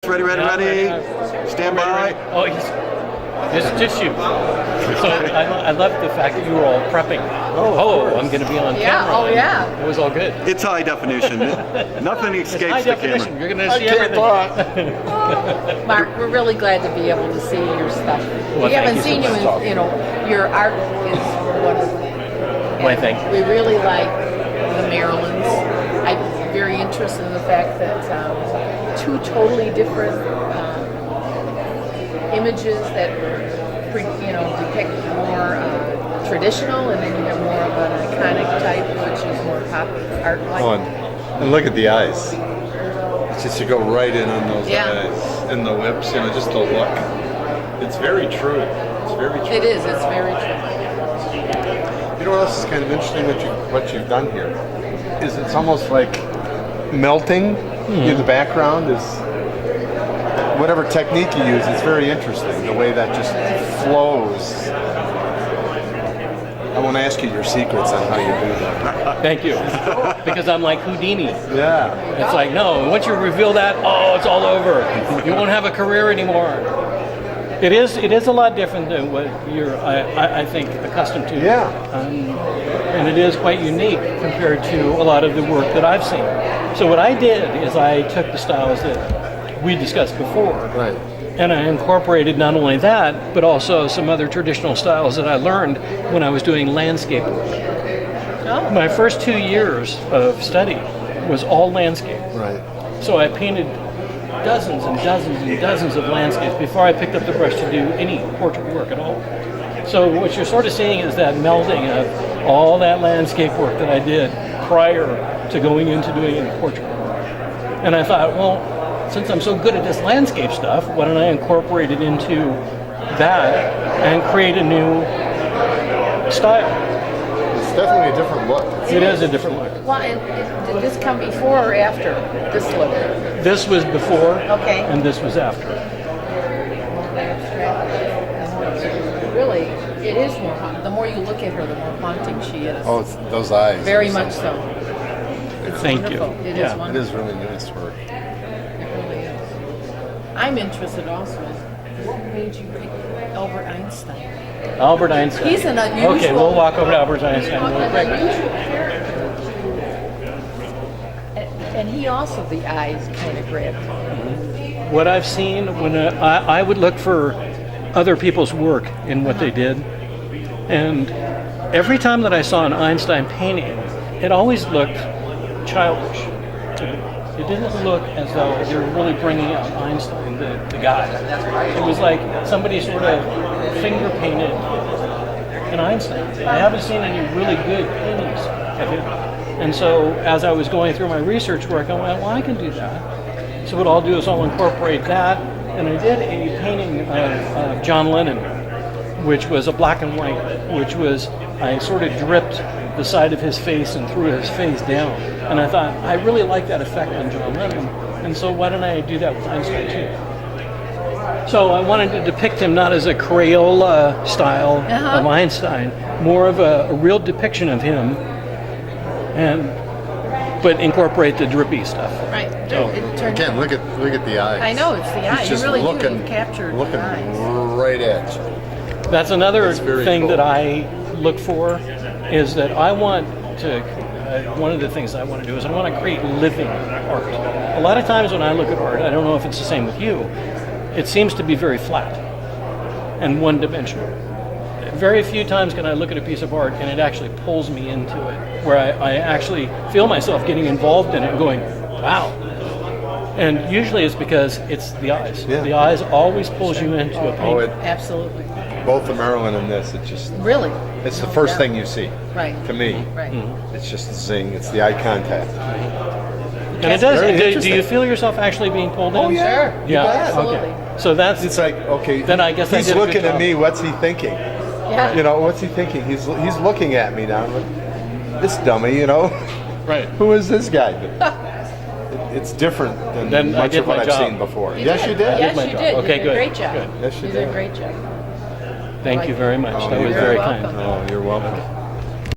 ready. Stand by. Oh, this is tissue. So I love the fact that you were all prepping. I'm going to be on camera. Oh, yeah. It was all good. It's high definition. Nothing escapes High the definition. camera. You're going to see everything. Mark, we're really glad to be able to see your stuff. Well, we haven't thank you seen so you, your art is wonderful. Why, thank you. We really like the Marylands. I'm very interested in the fact that two totally different images that depict more traditional, and then you have more of an iconic type, which is more pop art-like. Oh, and look at the eyes. It's just you go right in on those eyes and the lips, just the look. It's very true. It's very true. It is. It's very true. You know what else is kind of interesting what you've done here? Is it's almost like melting. The background is whatever technique you use. It's very interesting the way that just flows. I want to ask you your secrets on how you do that. Thank you. Because I'm like Houdini. Yeah. It's like, no, once you reveal that, it's all over. You won't have a career anymore. It is a lot different than what you're, I think, accustomed to. Yeah. And it is quite unique compared to a lot of the work that I've seen. So what I did is I took the styles that we discussed before. Right. And I incorporated not only that, but also some other traditional styles that I learned when I was doing landscape work. Oh. My first 2 years of study was all landscape. Right. So I painted dozens and dozens and dozens of landscapes before I picked up the brush to do any portrait work at all. So what you're sort of seeing is that melding of all that landscape work that I did prior to going into doing any portrait work. And I thought, well, since I'm so good at this landscape stuff, why don't I incorporate it into that and create a new style? It's definitely a different look. It is a different look. Well, and did this come before or after this look? This was before, Okay. and this was after. Really, it is more haunting. The more you look at her, the more haunting she is. Oh, it's those eyes. Very much so. Thank you. Wonderful. It is Yeah. It wonderful. is really nice work. It really is. I'm interested also in what made you pick Albert Einstein? Albert Einstein. He's an unusual. Okay, we'll walk over to Albert Einstein real An quick. unusual character. And he also, the eyes kind of grabbed him. What I've seen when I would look for other people's work in what they did, and every time that I saw an Einstein painting, it always looked childish. It didn't look as though they were really bringing out Einstein, the guy. It was like somebody sort of finger painted an Einstein. I haven't seen any really good paintings of it. And so as I was going through my research work, I went, well, I can do that. So what I'll do is I'll incorporate that. And I did a painting of John Lennon, which was a black and white, which was, I sort of dripped the side of his face and threw his face down. And I thought, I really like that effect on John Lennon. And so why don't I do that with Einstein too? So I wanted to depict him not as a Crayola style of Einstein, more of a real depiction of him, but incorporate the drippy stuff. Right. So, It turned Again, look at the eyes. I know, it's the eyes. He's You just really looking, do capture the looking eyes. right at you. that's another That's very thing cool. that I look for, is that I want to, one of the things I want to do is I want to create living art. A lot of times when I look at art, I don't know if it's the same with you, it seems to be very flat and one-dimensional. Very few times can I look at a piece of art and it actually pulls me into it, where I actually feel myself getting involved in it and going, wow. And usually it's because it's the eyes. Yeah. The eyes always pulls you into a painting. Absolutely. Both the Maryland and this, it's Really. the first thing you see. Right. To me, Right. it's just the zing. It's the eye contact. And it does. Very Do interesting. you feel yourself actually being pulled in? Oh, yeah. Sure. Yeah. Absolutely. Okay. So that's It's like, okay, Then I guess I he's did a good looking at job. me. What's he thinking? Yeah. What's he thinking? He's looking at me now. I'm like, this dummy, right. Who is this guy? It's different than Then I much did of what my I've job. seen before. You Yes, did. you did. Yes, my you job. did. Okay, You did good, a great job. good. Yes, you You did a did. great job. Thank you very much. Oh, That was you're very welcome. kind. Oh, you're welcome.